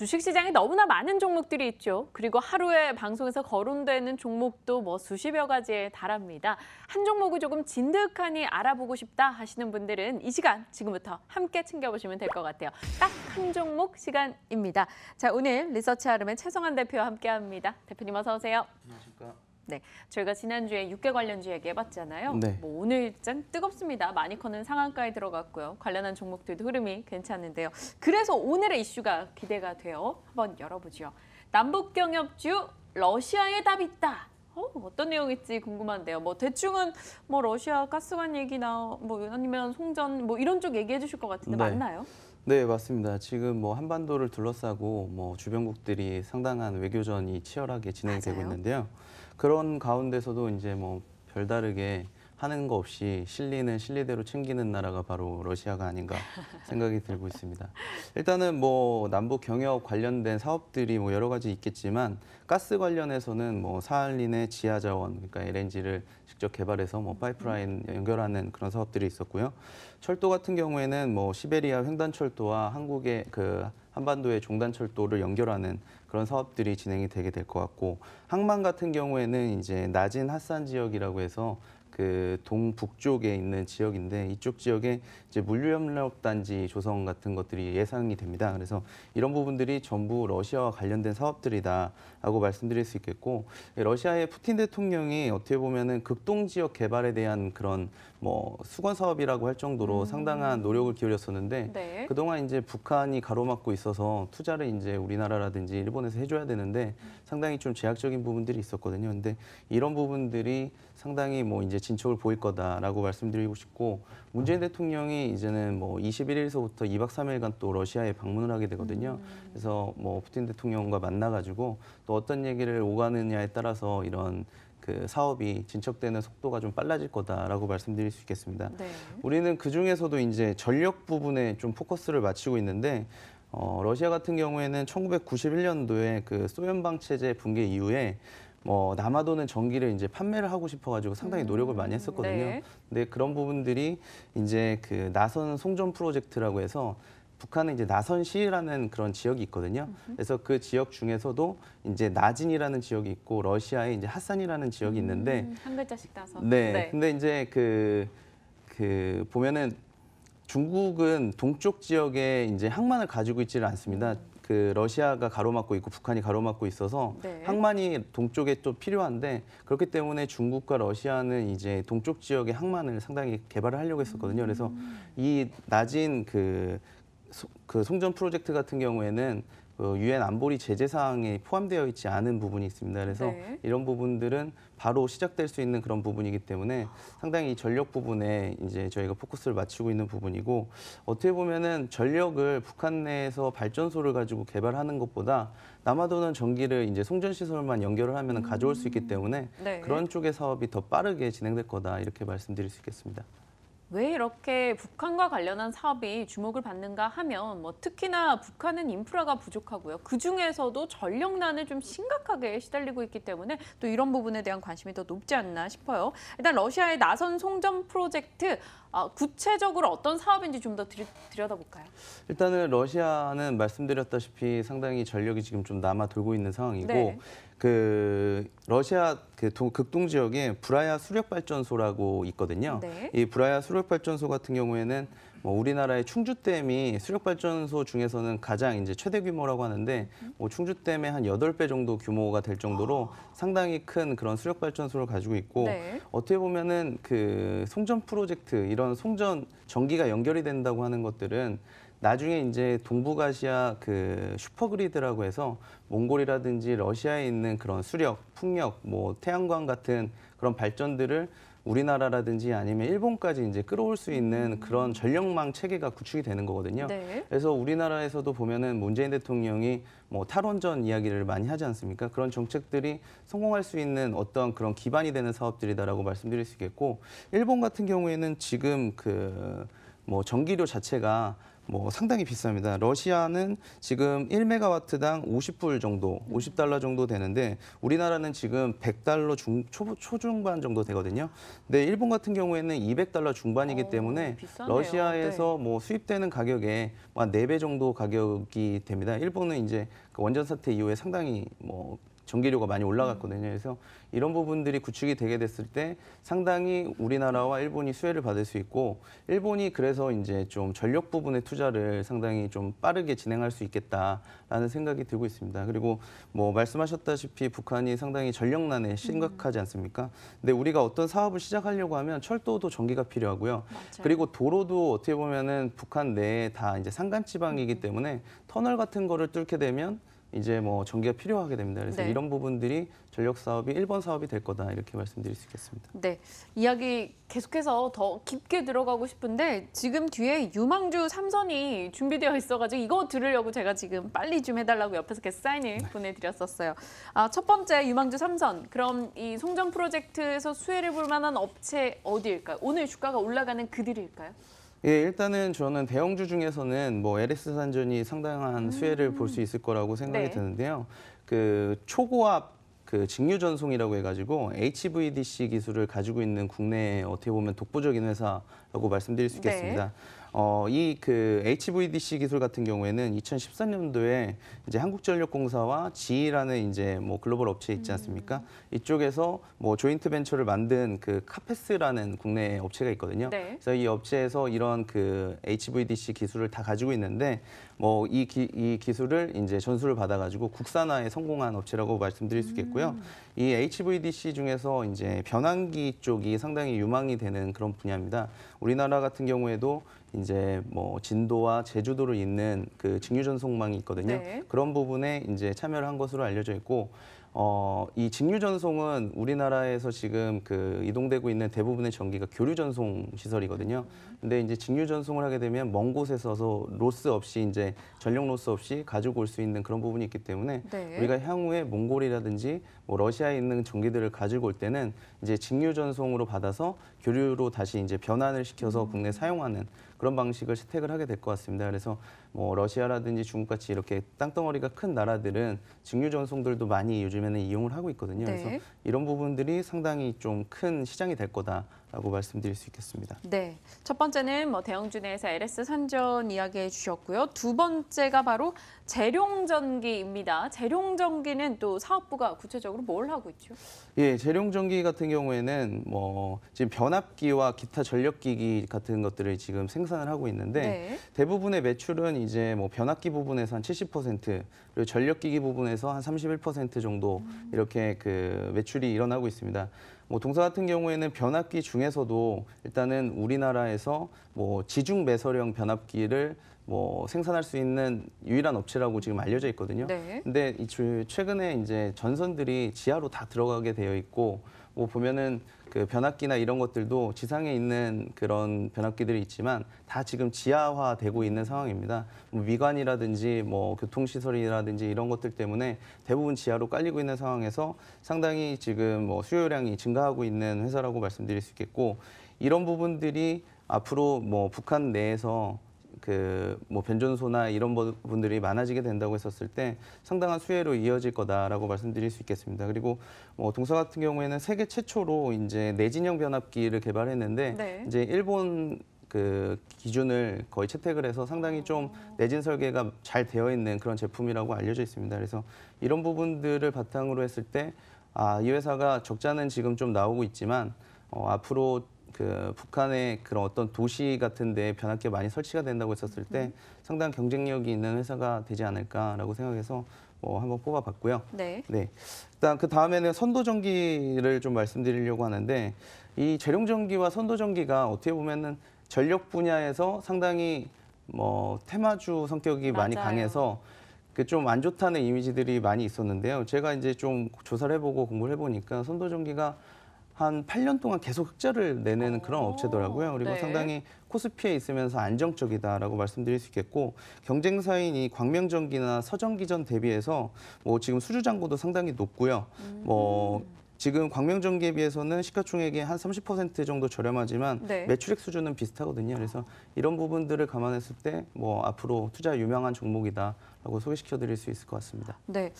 주식시장에 너무나 많은 종목들이 있죠. 그리고 하루에 방송에서 거론되는 종목도 수십여 가지에 달합니다. 한 종목을 조금 진득하니 알아보고 싶다 하시는 분들은 이 시간 지금부터 함께 챙겨보시면 될 것 같아요. 딱 한 종목 시간입니다. 자, 오늘 리서치 아름의 최성환 대표와 함께합니다. 대표님 어서 오세요. 안녕하십니까. 네, 저희가 지난주에 육계 관련주 얘기해봤잖아요. 네. 오늘 짠 뜨겁습니다. 마니커는 상한가에 들어갔고요. 관련한 종목들도 흐름이 괜찮은데요. 그래서 오늘의 이슈가 기대가 돼요. 한번 열어보죠. 남북경협주 러시아에 답 있다. 어떤 내용일지 궁금한데요. 대충은 러시아 가스관 얘기나 아니면 송전 이런 쪽 얘기해 주실 것 같은데 네. 맞나요? 네, 맞습니다. 지금 한반도를 둘러싸고 주변국들이 상당한 외교전이 치열하게 진행되고 맞아요. 있는데요. 그런 가운데서도 이제 별다르게 하는 거 없이 실리는 실리대로 챙기는 나라가 바로 러시아가 아닌가 생각이 들고 있습니다. 일단은 남북 경협 관련된 사업들이 여러 가지 있겠지만 가스 관련해서는 사할린의 지하 자원, 그러니까 LNG를 직접 개발해서 파이프라인 연결하는 그런 사업들이 있었고요. 철도 같은 경우에는 시베리아 횡단철도와 한국의 한반도의 종단철도를 연결하는 그런 사업들이 진행이 되게 될 것 같고, 항만 같은 경우에는 이제 낮은 핫산 지역이라고 해서 동북쪽에 있는 지역인데, 이쪽 지역에 이제 물류협력 단지 조성 같은 것들이 예상이 됩니다. 그래서 이런 부분들이 전부 러시아와 관련된 사업들이다라고 말씀드릴 수 있겠고, 러시아의 푸틴 대통령이 어떻게 보면은 극동 지역 개발에 대한 그런 수건 사업이라고 할 정도로 상당한 노력을 기울였었는데, 네. 그동안 이제 북한이 가로막고 있어서 투자를 이제 우리나라라든지 일본에서 해줘야 되는데 상당히 좀 제약적인 부분들이 있었거든요. 근데 이런 부분들이 상당히 이제 진척을 보일 거다라고 말씀드리고 싶고, 문재인 대통령이 이제는 21일서부터 2박 3일간 또 러시아에 방문을 하게 되거든요. 그래서 푸틴 대통령과 만나가지고 또 어떤 얘기를 오가느냐에 따라서 이런 사업이 진척되는 속도가 좀 빨라질 거다라고 말씀드릴 수 있겠습니다. 네. 우리는 그 중에서도 이제 전력 부분에 좀 포커스를 맞추고 있는데, 러시아 같은 경우에는 1991년도에 소련방 체제 붕괴 이후에 남아도는 전기를 이제 판매를 하고 싶어가지고 상당히 노력을 많이 했었거든요. 네. 근데 그런 부분들이 이제 나선 송전 프로젝트라고 해서 북한은 이제 나선시라는 그런 지역이 있거든요. 그래서 그 지역 중에서도 이제 나진이라는 지역이 있고 러시아에 이제 핫산이라는 지역이 있는데, 한 글자씩 따서. 네. 근데 이제 보면은 중국은 동쪽 지역에 이제 항만을 가지고 있지는 않습니다. 러시아가 가로막고 있고 북한이 가로막고 있어서 네. 항만이 동쪽에 또 필요한데, 그렇기 때문에 중국과 러시아는 이제 동쪽 지역의 항만을 상당히 개발을 하려고 했었거든요. 그래서 이 낮은 송전 프로젝트 같은 경우에는 유엔 안보리 제재 사항에 포함되어 있지 않은 부분이 있습니다. 그래서 네. 이런 부분들은 바로 시작될 수 있는 그런 부분이기 때문에 상당히 이 전력 부분에 이제 저희가 포커스를 맞추고 있는 부분이고, 어떻게 보면은 전력을 북한 내에서 발전소를 가지고 개발하는 것보다 남아도는 전기를 이제 송전 시설만 연결을 하면 가져올 수 있기 때문에 네. 그런 쪽의 사업이 더 빠르게 진행될 거다, 이렇게 말씀드릴 수 있겠습니다. 왜 이렇게 북한과 관련한 사업이 주목을 받는가 하면 특히나 북한은 인프라가 부족하고요. 그중에서도 전력난에 좀 심각하게 시달리고 있기 때문에 또 이런 부분에 대한 관심이 더 높지 않나 싶어요. 일단 러시아의 나선 송전 프로젝트, 구체적으로 어떤 사업인지 좀 더 들여다볼까요? 일단은 러시아는 말씀드렸다시피 상당히 전력이 지금 좀 남아 돌고 있는 상황이고, 네. 러시아 극동 지역에 브라야 수력발전소라고 있거든요. 네. 이 브라야 수력발전소 같은 경우에는 우리나라의 충주댐이 수력발전소 중에서는 가장 이제 최대 규모라고 하는데, 충주댐의 한 8배 정도 규모가 될 정도로 상당히 큰 그런 수력발전소를 가지고 있고, 네. 어떻게 보면은 송전 프로젝트, 이런 송전 전기가 연결이 된다고 하는 것들은 나중에 이제 동북아시아 슈퍼그리드라고 해서 몽골이라든지 러시아에 있는 그런 수력, 풍력, 태양광 같은 그런 발전들을 우리나라라든지 아니면 일본까지 이제 끌어올 수 있는 그런 전력망 체계가 구축이 되는 거거든요. 네. 그래서 우리나라에서도 보면은 문재인 대통령이 탈원전 이야기를 많이 하지 않습니까? 그런 정책들이 성공할 수 있는 어떤 그런 기반이 되는 사업들이다라고 말씀드릴 수 있겠고, 일본 같은 경우에는 지금 뭐 전기료 자체가 뭐 상당히 비쌉니다. 러시아는 지금 1메가와트당 50불 정도, 50달러 정도 되는데 우리나라는 지금 100달러 초중반 정도 되거든요. 근데 일본 같은 경우에는 200달러 중반이기 때문에 비싸네요. 러시아에서 뭐 수입되는 가격에 한 4배 정도 가격이 됩니다. 일본은 이제 그 원전 사태 이후에 상당히 뭐 전기료가 많이 올라갔거든요. 그래서 이런 부분들이 구축이 되게 됐을 때 상당히 우리나라와 일본이 수혜를 받을 수 있고 일본이 그래서 이제 좀 전력 부분의 투자를 상당히 좀 빠르게 진행할 수 있겠다라는 생각이 들고 있습니다. 그리고 뭐 말씀하셨다시피 북한이 상당히 전력난에 심각하지 않습니까? 근데 우리가 어떤 사업을 시작하려고 하면 철도도 전기가 필요하고요. 맞아요. 그리고 도로도 어떻게 보면은 북한 내에 다 이제 산간 지방이기 때문에 터널 같은 거를 뚫게 되면 이제 뭐 전기가 필요하게 됩니다. 그래서 네. 이런 부분들이 전력 사업이 1번 사업이 될 거다 이렇게 말씀드릴 수 있겠습니다. 네, 이야기 계속해서 더 깊게 들어가고 싶은데 지금 뒤에 유망주 3선이 준비되어 있어가지고 이거 들으려고 제가 지금 빨리 좀 해달라고 옆에서 이렇게 사인을 보내드렸었어요. 첫 번째 유망주 3선. 그럼 이 송전 프로젝트에서 수혜를 볼 만한 업체 어디일까요? 오늘 주가가 올라가는 그들일까요? 예, 일단은 저는 대형주 중에서는 뭐 LS 산전이 상당한 수혜를 볼 수 있을 거라고 생각이 네. 드는데요. 그 초고압 그 직류 전송이라고 해가지고 HVDC 기술을 가지고 있는 국내에 어떻게 보면 독보적인 회사라고 말씀드릴 수 있겠습니다. 이 그 HVDC 기술 같은 경우에는 2013년도에 이제 한국전력공사와 GE라는 이제 뭐 글로벌 업체 있지 않습니까? 이쪽에서 뭐 조인트 벤처를 만든 그 카페스라는 국내 업체가 있거든요. 네. 그래서 이 업체에서 이런 그 HVDC 기술을 다 가지고 있는데 뭐 이 기술을 이제 전수를 받아가지고 국산화에 성공한 업체라고 말씀드릴 수 있겠고요. 이 HVDC 중에서 이제 변환기 쪽이 상당히 유망이 되는 그런 분야입니다. 우리나라 같은 경우에도 이제 뭐 진도와 제주도를 잇는 그 직류 전송망이 있거든요. 네. 그런 부분에 이제 참여를 한 것으로 알려져 있고 이 직류 전송은 우리나라에서 지금 그 이동되고 있는 대부분의 전기가 교류 전송 시설이거든요. 근데 이제 직류 전송을 하게 되면 먼 곳에서 로스 없이 이제 전력 로스 없이 가지고 올 수 있는 그런 부분이 있기 때문에 네. 우리가 향후에 몽골이라든지 뭐 러시아에 있는 전기들을 가지고 올 때는 이제 직류 전송으로 받아서 교류로 다시 이제 변환을 시켜서 국내 사용하는 그런 방식을 채택을 하게 될 것 같습니다. 그래서 뭐 러시아라든지 중국같이 이렇게 땅덩어리가 큰 나라들은 직류 전송들도 많이 요즘에는 이용을 하고 있거든요. 네. 그래서 이런 부분들이 상당히 좀 큰 시장이 될 거다라고 말씀드릴 수 있겠습니다. 네, 첫 번째는 뭐 대형주 내에서 LS 산전 이야기해 주셨고요. 두 번째가 바로 재룡전기입니다. 재룡전기는 또 사업부가 구체적으로 뭘 하고 있죠? 예, 재룡전기 같은 경우에는 뭐 지금 변압기와 기타 전력기기 같은 것들을 지금 생산을 하고 있는데 네. 대부분의 매출은 이제 뭐 변압기 부분에서 한 70%, 그리고 전력기기 부분에서 한 31% 정도 이렇게 그 매출이 일어나고 있습니다. 뭐 동사 같은 경우에는 변압기 중에서도 일단은 우리나라에서 뭐 지중 매설형 변압기를 뭐 생산할 수 있는 유일한 업체라고 지금 알려져 있거든요. 네. 근데 최근에 이제 전선들이 지하로 다 들어가게 되어 있고 뭐 보면은 그 변압기나 이런 것들도 지상에 있는 그런 변압기들이 있지만 다 지금 지하화되고 있는 상황입니다. 뭐 미관이라든지 뭐 교통시설이라든지 이런 것들 때문에 대부분 지하로 깔리고 있는 상황에서 상당히 지금 뭐 수요량이 증가하고 있는 회사라고 말씀드릴 수 있겠고 이런 부분들이 앞으로 뭐 북한 내에서 그 뭐 변전소나 이런 부분들이 많아지게 된다고 했었을 때 상당한 수혜로 이어질 거다라고 말씀드릴 수 있겠습니다. 그리고 뭐 동사 같은 경우에는 세계 최초로 이제 내진형 변압기를 개발했는데 네. 이제 일본 그 기준을 거의 채택을 해서 상당히 좀 내진 설계가 잘 되어 있는 그런 제품이라고 알려져 있습니다. 그래서 이런 부분들을 바탕으로 했을 때 이 회사가 적자는 지금 좀 나오고 있지만 앞으로 그 북한의 그런 어떤 도시 같은 데 변압기가 많이 설치가 된다고 했었을 때 상당한 경쟁력이 있는 회사가 되지 않을까라고 생각해서 한번 뽑아봤고요. 네. 네. 일단 그 다음에는 선도전기를 좀 말씀드리려고 하는데 이 재룡전기와 선도전기가 어떻게 보면은 전력 분야에서 상당히 뭐 테마주 성격이 많이 맞아요. 강해서 그 좀 안 좋다는 이미지들이 많이 있었는데요. 제가 이제 좀 조사를 해보고 공부를 해보니까 선도전기가 한 8년 동안 계속 흑자를 내는 그런 업체더라고요. 그리고 네. 상당히 코스피에 있으면서 안정적이다라고 말씀드릴 수 있겠고 경쟁사인 이 광명전기나 서전기전 대비해서 뭐 지금 수주잔고도 상당히 높고요. 뭐 지금 광명전기에 비해서는 시가총액이 한 30% 정도 저렴하지만 네. 매출액 수준은 비슷하거든요. 그래서 이런 부분들을 감안했을 때 뭐 앞으로 투자 유망한 종목이다라고 소개시켜드릴 수 있을 것 같습니다. 네,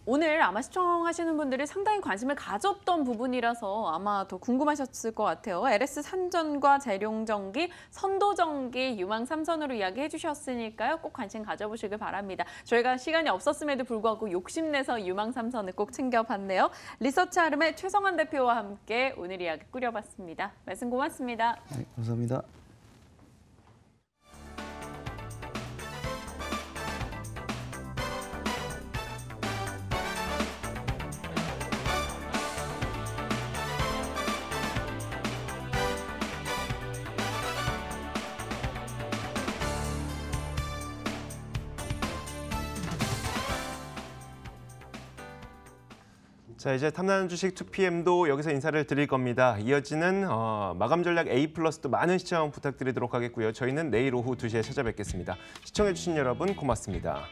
오늘 아마 시청하시는 분들이 상당히 관심을 가졌던 부분이라서 아마 더 궁금하셨을 것 같아요. LS 산전과 재룡전기, 선도전기, 유망 3선으로 이야기해 주셨으니까요. 꼭 관심 가져보시길 바랍니다. 저희가 시간이 없었음에도 불구하고 욕심내서 유망 3선을 꼭 챙겨봤네요. 리서치 아름의 최성환 대표와 함께 오늘 이야기 꾸려봤습니다. 말씀 고맙습니다. 네, 감사합니다. 자, 이제 탐나는 주식 2PM도 여기서 인사를 드릴 겁니다. 이어지는 마감 전략 A+도 많은 시청 부탁드리도록 하겠고요. 저희는 내일 오후 2시에 찾아뵙겠습니다. 시청해주신 여러분 고맙습니다.